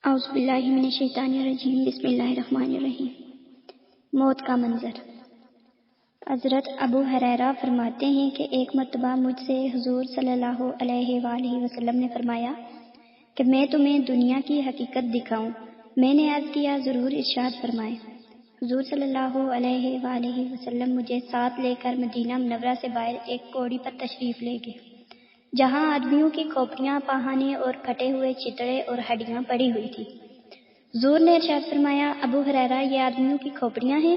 اعوذ باللہ من الشیطان الرجیم، بسم اللہ الرحمن الرحیم۔ موت کا منظر۔ حضرت ابو ہریرہ فرماتے ہیں کہ ایک مرتبہ مجھ سے حضور صلی اللہ علیہ وآلہ وسلم نے فرمایا کہ میں تمہیں دنیا کی حقیقت دکھاؤں۔ میں نے عرض کیا ضرور، ارشاد فرمائیں۔ حضور صلی اللہ علیہ وآلہ وسلم مجھے ساتھ لے کر مدینہ منورہ سے باہر ایک کوڑی پر تشریف لے گئے، جہاں آدمیوں کی کھوپڑیاں، پاہانے اور کٹے ہوئے چتڑے اور ہڈیاں پڑی ہوئی تھی۔ حضور نے ارشاد فرمایا، ابو ہریرہ، یہ آدمیوں کی کھوپڑیاں ہیں۔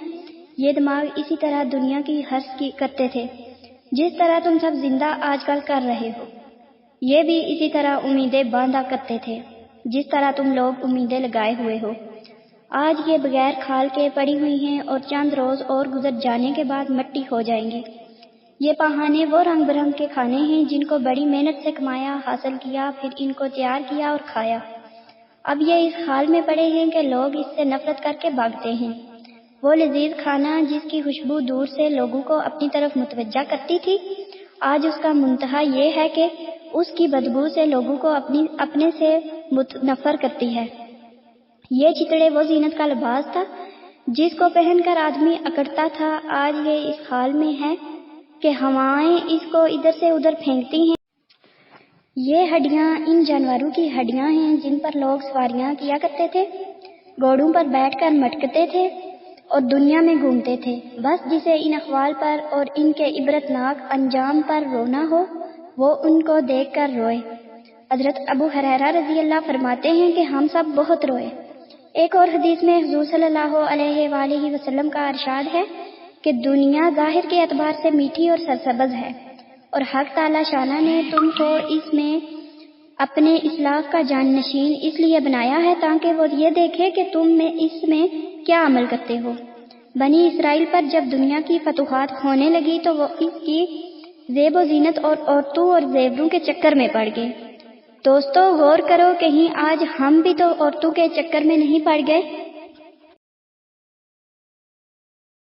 یہ دماغ اسی طرح دنیا کی حرث کرتے تھے جس طرح تم سب زندہ آج کل کر رہے ہو۔ یہ بھی اسی طرح امیدیں باندھا کرتے تھے جس طرح تم لوگ امیدیں لگائے ہوئے ہو۔ آج یہ بغیر کھال کے پڑی ہوئی ہیں اور چند روز اور گزر جانے کے بعد مٹی ہو جائیں گے۔ یہ پاہانے وہ رنگ برنگ کے کھانے ہیں جن کو بڑی محنت سے کمایا، حاصل کیا، پھر ان کو تیار کیا اور کھایا۔ اب یہ اس حال میں پڑے ہیں کہ لوگ اس سے نفرت کر کے بھاگتے ہیں۔ وہ لذیذ کھانا جس کی خوشبو دور سے لوگوں کو اپنی طرف متوجہ کرتی تھی، آج اس کا منتہا یہ ہے کہ اس کی بدبو سے لوگوں کو اپنے سے متنفر کرتی ہے۔ یہ چتڑے وہ زینت کا لباس تھا جس کو پہن کر آدمی اکڑتا تھا، آج یہ اس حال میں ہے کہ ہوائیں اس کو ادھر سے ادھر پھینکتی ہیں۔ یہ ہڈیاں ان جانوروں کی ہڈیاں ہیں جن پر لوگ سواریاں کیا کرتے تھے، گھوڑوں پر بیٹھ کر مٹکتے تھے اور دنیا میں گھومتے تھے۔ بس جسے ان احوال پر اور ان کے عبرتناک انجام پر رونا ہو، وہ ان کو دیکھ کر روئے۔ حضرت ابو ہریرہ رضی اللہ فرماتے ہیں کہ ہم سب بہت روئے۔ ایک اور حدیث میں حضور صلی اللہ علیہ وآلہ وسلم کا ارشاد ہے کہ دنیا ظاہر کے اعتبار سے میٹھی اور سرسبز ہے، اور حق تعالی شانہ نے تم کو اس میں اپنے اسلاف کا جانشین اس لیے بنایا ہے تاکہ وہ یہ دیکھے کہ تم اس میں کیا عمل کرتے ہو۔ بنی اسرائیل پر جب دنیا کی فتوحات ہونے لگی تو وہ اس کی زیب و زینت اور عورتوں اور زیوروں کے چکر میں پڑ گئے۔ دوستو، غور کرو، کہیں آج ہم بھی تو عورتوں کے چکر میں نہیں پڑ گئے؟